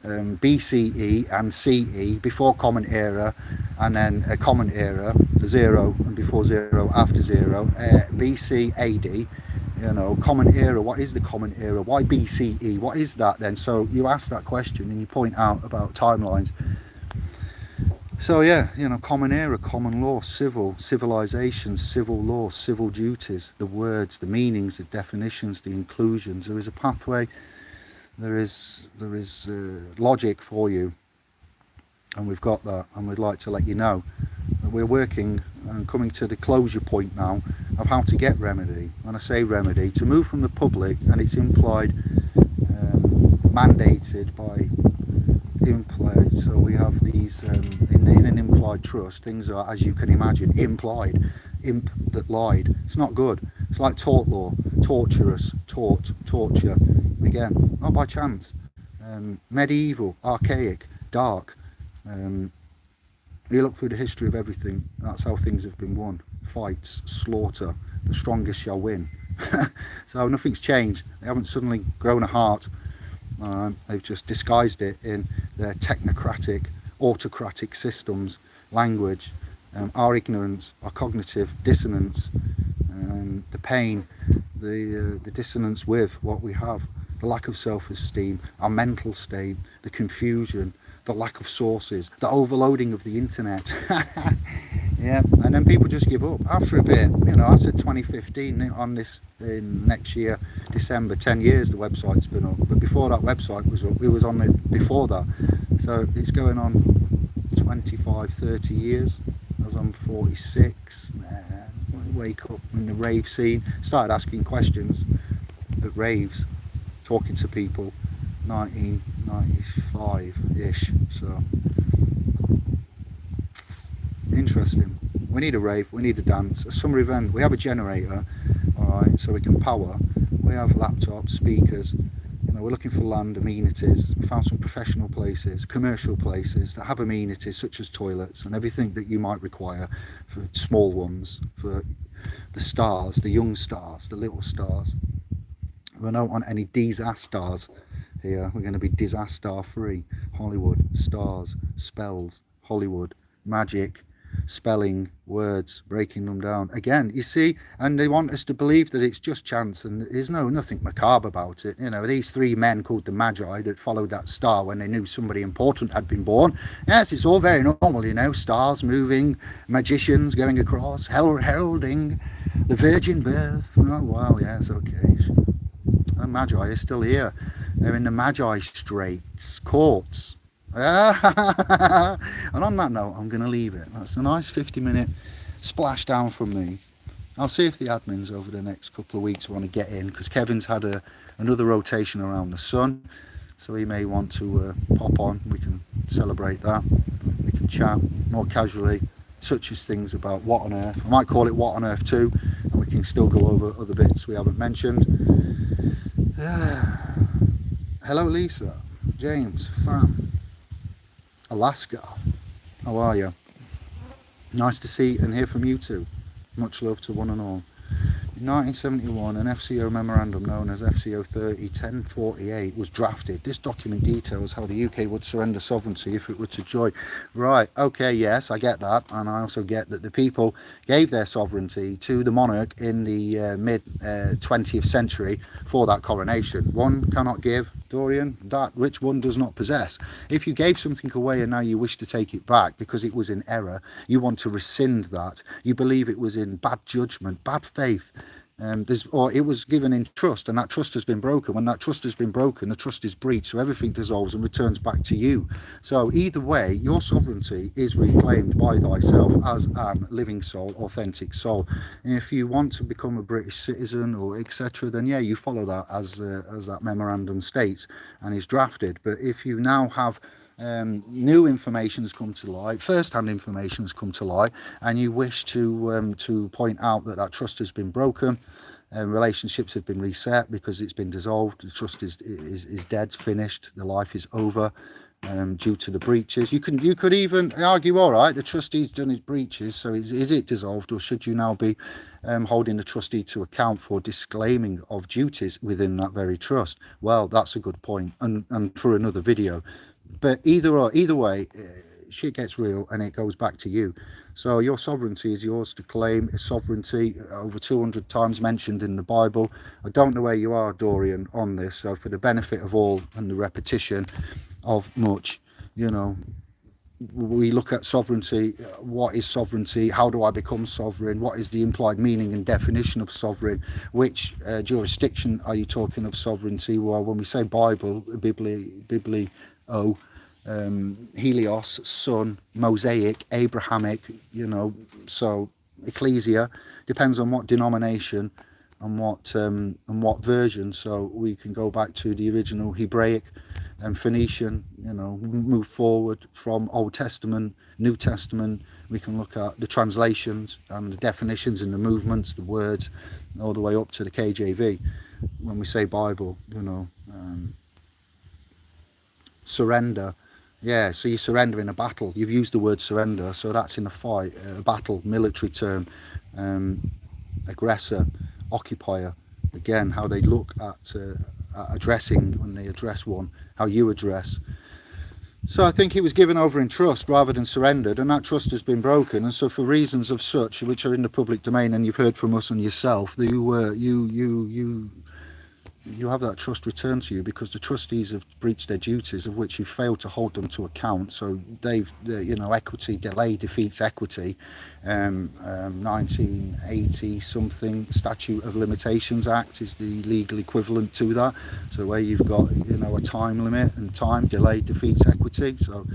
BCE and CE, before Common Era, and then a Common Era, 0 and before 0, after 0, BC AD, you know, Common Era, what is the Common Era, why BCE, what is that then? So you ask that question and you point out about timelines. So yeah, you know, Common Era, common law, civil, civilization, civil law, civil duties, the words, the meanings, the definitions, the inclusions. There is a pathway, there is logic for you, and we've got that, and we'd like to let you know that we're working and coming to the closure point now of how to get remedy. When I say remedy, to move from the public, and it's implied, mandated by implied, so we have these in an implied trust, things are, as you can imagine, implied, imp that lied. It's not good. It's like tort law, torturous, torture, again, not by chance. Medieval, archaic, dark. You look through the history of everything, that's how things have been won. Fights, slaughter, the strongest shall win. So nothing's changed. They haven't suddenly grown a heart. They've just disguised it in their technocratic autocratic systems, language, our ignorance, our cognitive dissonance, the pain, the dissonance with what we have, the lack of self-esteem, our mental state, the confusion, the lack of sources, the overloading of the internet. Yeah, and then people just give up after a bit. You know, I said 2015 on this, in next year, December, 10 years the website's been up. But before that website was up, we was on it before that. So it's going on 25, 30 years, as I'm 46. Wake up in the rave scene, started asking questions at raves, talking to people, 1995-ish, so interesting. We need a rave, we need a dance, a summer event. We have a generator, alright, so we can power. We have laptops, speakers, you know, we're looking for land, amenities. We found some professional places, commercial places that have amenities such as toilets and everything that you might require for small ones, for the stars, the young stars, the little stars. We don't want any disasters here. We're going to be disaster free. Hollywood, stars, spells, Hollywood, magic, spelling, words, breaking them down. Again, you see, and they want us to believe that it's just chance, and there's nothing macabre about it. You know, these three men called the Magi that followed that star when they knew somebody important had been born. Yes, it's all very normal, you know, stars moving, magicians going across, heralding the virgin birth. Oh, well, yes, okay. The Magi are still here. They're in the Magi Straits courts. And on that note, I'm going to leave it. That's a nice 50-minute splashdown from me. I'll see if the admins over the next couple of weeks want to get in, because Kevin's had another rotation around the sun, so he may want to pop on. We can celebrate that. We can chat more casually, such as things about What on Earth. I might call it What on Earth 2, and we can still go over other bits we haven't mentioned. Hello Lisa, James, Fran, Alaska, how are you? Nice to see and hear from you too. Much love to one and all. In 1971, an FCO memorandum known as FCO 30-1048 was drafted. This document details how the UK would surrender sovereignty if it were to join. Right, okay, yes, I get that. And I also get that the people gave their sovereignty to the monarch in the mid-20th century for that coronation. One cannot give, Dorian, that which one does not possess. If you gave something away and now you wish to take it back because it was in error, you want to rescind that, you believe it was in bad judgment, bad faith, or it was given in trust and that trust has been broken. When that trust has been broken, the trust is breached, so everything dissolves and returns back to you. So either way, your sovereignty is reclaimed by thyself as an living soul, authentic soul. And if you want to become a British citizen or etc., then yeah, you follow that as that memorandum states and is drafted. But if you now have new information has come to light, first-hand information has come to light, and you wish to point out that that trust has been broken, relationships have been reset because it's been dissolved, the trust is dead, finished, the life is over due to the breaches. You could even argue, all right, the trustee's done his breaches, so is it dissolved, or should you now be holding the trustee to account for disclaiming of duties within that very trust? Well, that's a good point, and for another video. But either way, shit gets real and it goes back to you. So your sovereignty is yours to claim. Sovereignty over 200 times mentioned in the Bible. I don't know where you are, Dorian, on this. So for the benefit of all and the repetition of much, you know, we look at sovereignty. What is sovereignty? How do I become sovereign? What is the implied meaning and definition of sovereign? Which jurisdiction are you talking of sovereignty? Well, when we say Bible, Helios, Son, Mosaic, Abrahamic, you know, so Ecclesia depends on what denomination and what version. So we can go back to the original Hebraic and Phoenician, you know, move forward from Old Testament, New Testament. We can look at the translations and the definitions and the movements, the words, all the way up to the KJV. When we say Bible, you know, surrender. Yeah, so you surrender in a battle. You've used the word surrender, so that's in a fight, a battle, military term, aggressor, occupier. Again, how they look at addressing when they address one, how you address. So I think it was given over in trust rather than surrendered, and that trust has been broken. And so, for reasons of such, which are in the public domain, and you've heard from us and yourself, you have that trust returned to you because the trustees have breached their duties, of which you failed to hold them to account. So they've, equity delay defeats equity. 1980 something Statute of Limitations Act is the legal equivalent to that. So where you've got a time limit, and time delay defeats equity. So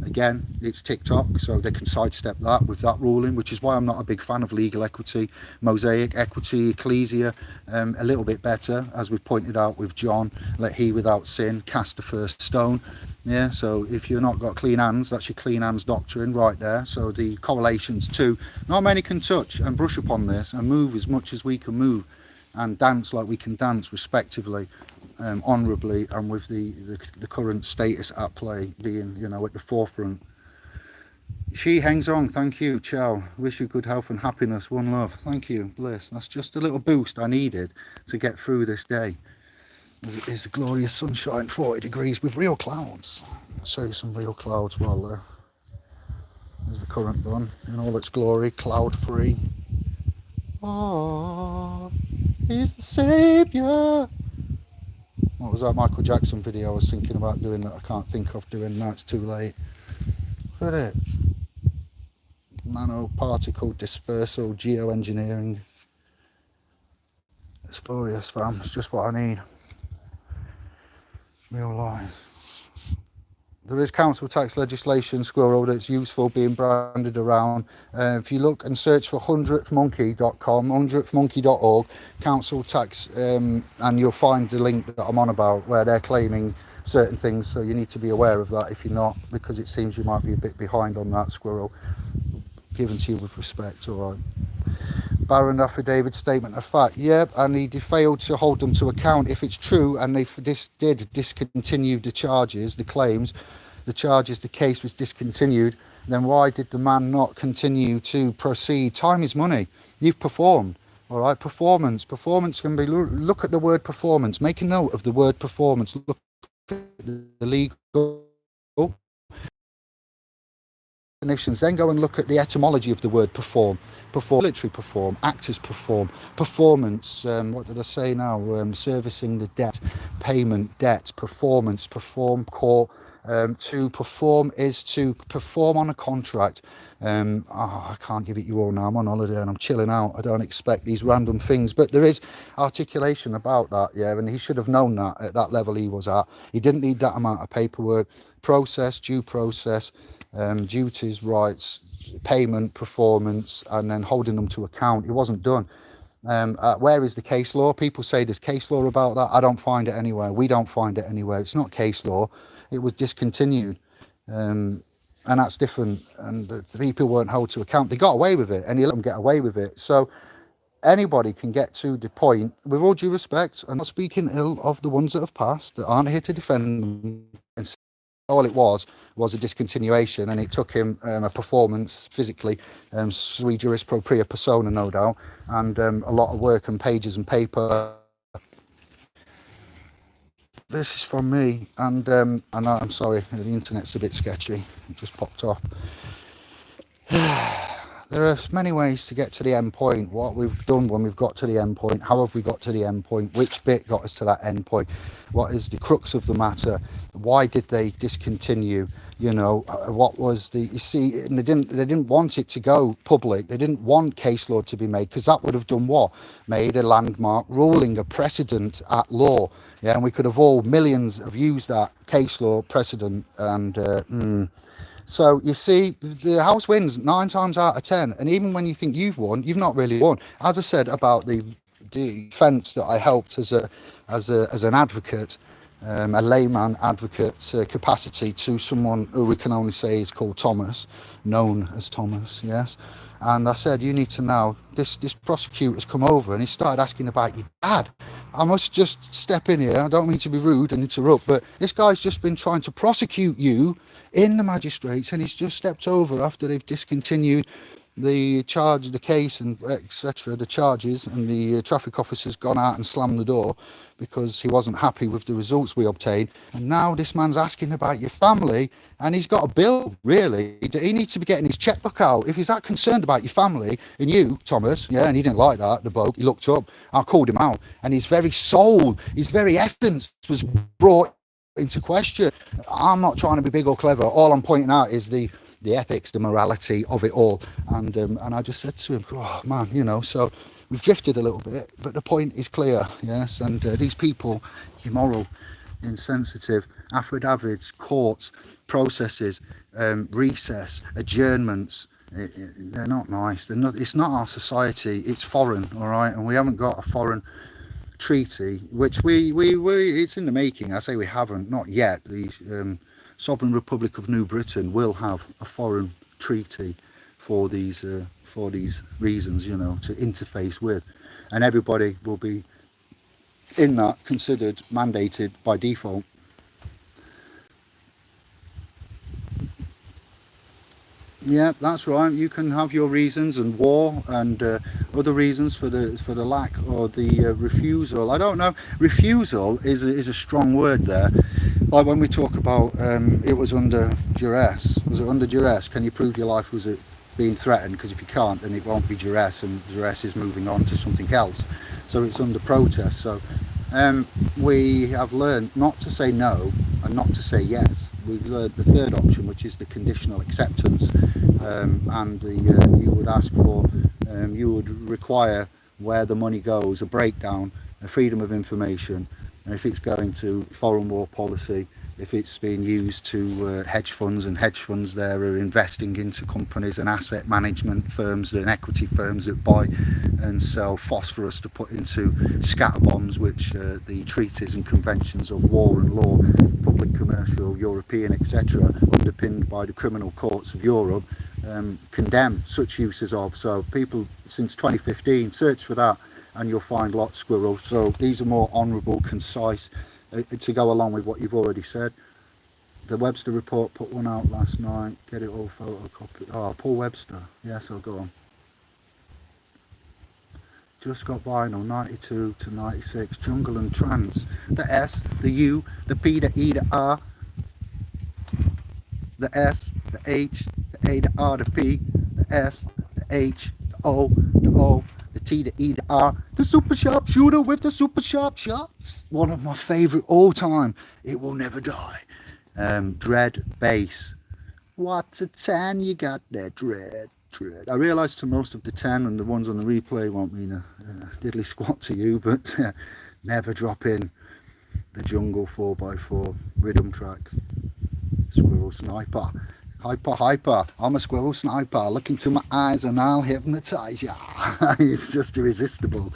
again, it's TikTok, so they can sidestep that with that ruling, which is why I'm not a big fan of legal equity. Mosaic equity, ecclesia, a little bit better, as we've pointed out with John. Let he without sin cast the first stone. Yeah, so if you've not got clean hands, that's your clean hands doctrine right there. So the correlations too. Not many can touch and brush upon this and move as much as we can move, and dance like we can dance, respectively, honourably, and with the current status at play being, at the forefront. She hangs on. Thank you. Ciao. Wish you good health and happiness. One love. Thank you. Bliss. That's just a little boost I needed to get through this day. It's a glorious sunshine, 40 degrees with real clouds. I'll show you some real clouds while there. There's the current done in all its glory, cloud free. Oh, he's the saviour. What was that Michael Jackson video I was thinking about doing that I can't think of doing now? It's too late. Look at it. Nanoparticle dispersal, geoengineering. It's glorious, fam. It's just what I need. Real life. There is council tax legislation, squirrel, that's useful being branded around. If you look and search for 100thmonkey.com, 100thmonkey.org, council tax, and you'll find the link that I'm on about where they're claiming certain things. So you need to be aware of that if you're not, because it seems you might be a bit behind on that, squirrel. Given to you with respect, all right. Baron affidavit statement of fact, yep, and he failed to hold them to account. If it's true and they did discontinue the charges, the claims, the charges, the case was discontinued, then why did the man not continue to proceed? Time is money. You've performed, all right. Performance can be, look at the word performance, make a note of the word performance, look at the legal definitions, then go and look at the etymology of the word perform, military perform, actors perform, performance, what did I say now, servicing the debt, payment, debt, performance, perform, court, to perform is to perform on a contract. I can't give it you all now, I'm on holiday and I'm chilling out, I don't expect these random things, but there is articulation about that, yeah, and he should have known that at that level he was at. He didn't need that amount of paperwork. Process, due process, duties, rights, payment, performance, and then holding them to account. It wasn't done. Where is the case law? People say there's case law about that. I don't find it anywhere. We don't find it anywhere. It's not case law. It was discontinued. And that's different. And the people weren't held to account. They got away with it, and he let them get away with it. So anybody can get to the point, with all due respect, I'm not speaking ill of the ones that have passed, that aren't here to defend them. All it was a discontinuation, and it took him a performance physically, sui juris propria persona, no doubt, and a lot of work and pages and paper. This is from me, and I'm sorry, the internet's a bit sketchy. It just popped off. There are many ways to get to the end point. What we've done when we've got to the end point, how have we got to the end point, which bit got us to that end point, what is the crux of the matter, why did they discontinue, what was the, you see, and they didn't want it to go public, they didn't want case law to be made, because that would have done what? Made a landmark ruling, a precedent at law, yeah, and we could have all, millions have used that case law precedent, and so you see, the house wins 9 times out of 10, and even when you think you've won, you've not really won. As I said about the defence that I helped as an advocate, a layman advocate capacity to someone who we can only say is called Thomas, known as Thomas, yes. And I said, you need to know, this prosecutor's come over and he started asking about your dad. I must just step in here, I don't mean to be rude and interrupt, but this guy's just been trying to prosecute you in the magistrates, and he's just stepped over after they've discontinued the charge, the case, and etc., the charges, and the traffic officer's gone out and slammed the door because he wasn't happy with the results we obtained. And now this man's asking about your family, and he's got a bill, really. He needs to be getting his checkbook out. If he's that concerned about your family, and you, Thomas, yeah, and he didn't like that, the bloke, he looked up, I called him out, and his very soul, his very essence was brought into question. I'm not trying to be big or clever. All I'm pointing out is the ethics, the morality of it all. And I just said to him, oh man, you know, so we've drifted a little bit, but the point is clear, yes. And these people, immoral, insensitive, affidavits, courts, processes, recess, adjournments, they're not nice. They're not. It's not our society. It's foreign, all right. And we haven't got a foreign treaty, which we it's in the making. I say we haven't, not yet. The Sovereign Republic of New Britain will have a foreign treaty for these reasons, you know, to interface with, and everybody will be in that considered mandated by default. Yeah, that's right. You can have your reasons, and war, and other reasons for the lack or the refusal. I don't know. Refusal is a strong word there. Like when we talk about it was under duress. Was it under duress? Can you prove your life was being threatened? Because if you can't, then it won't be duress, and duress is moving on to something else. So it's under protest. So we have learned not to say no and not to say yes. We've learned the third option, which is the conditional acceptance, and you would ask for, you would require where the money goes, a breakdown, a freedom of information, and if it's going to foreign war policy, if it's being used to hedge funds, and hedge funds there are investing into companies and asset management firms and equity firms that buy and sell phosphorus to put into scatter bombs, which the treaties and conventions of war and law, public, commercial, European, etc., underpinned by the criminal courts of Europe, condemn such uses of. So people since 2015 search for that, and you'll find lots, squirrel. So these are more honourable, concise, to go along with what you've already said. The Webster report put one out last night. Get it all photocopied. Oh, Paul Webster. Yes, I'll go on. Just got vinyl, 92 to 96. Jungle and Trance. The S, the U, the P, the E, the R. The S, the H, the A, the R, the P, the S, the H, the O, the T, the E, the R, the super sharp shooter with the super sharp shots. One of my favourite all time. It will never die. Dread bass. What's a 10? You got that dread. I realise to most of the 10 and the ones on the replay won't mean a diddly squat to you, but never drop in the jungle 4x4 rhythm tracks. Squirrel sniper. Hyper. I'm a squirrel sniper. Look into my eyes and I'll hypnotise ya. It's just irresistible.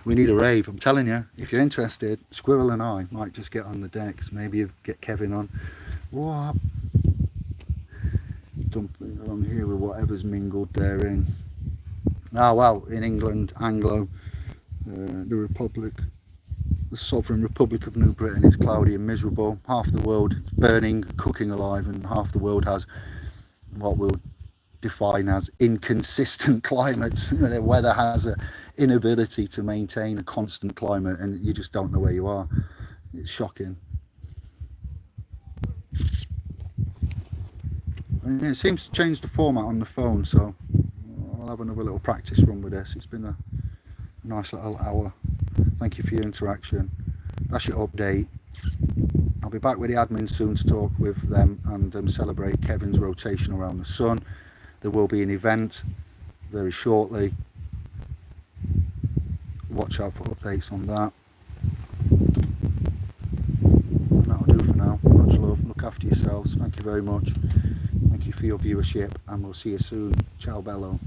We need a rave. I'm telling you, if you're interested, Squirrel and I might just get on the decks. Maybe you get Kevin on. What? Dumping along here with whatever's mingled therein. Ah, well, in England, Anglo, the Republic, the Sovereign Republic of New Britain is cloudy and miserable. Half the world is burning, cooking alive, and half the world has what we'll define as inconsistent climates. The weather has an inability to maintain a constant climate, and you just don't know where you are. It's shocking. And it seems to change the format on the phone, so I'll have another little practice run with this. It's been a nice little hour. Thank you for your interaction. That's your update. I'll be back with the admin soon to talk with them and celebrate Kevin's rotation around the sun. There will be an event very shortly. Watch out for updates on that. And that'll do for now. Much love. Look after yourselves. Thank you very much. Thank you for your viewership, and we'll see you soon. Ciao bello.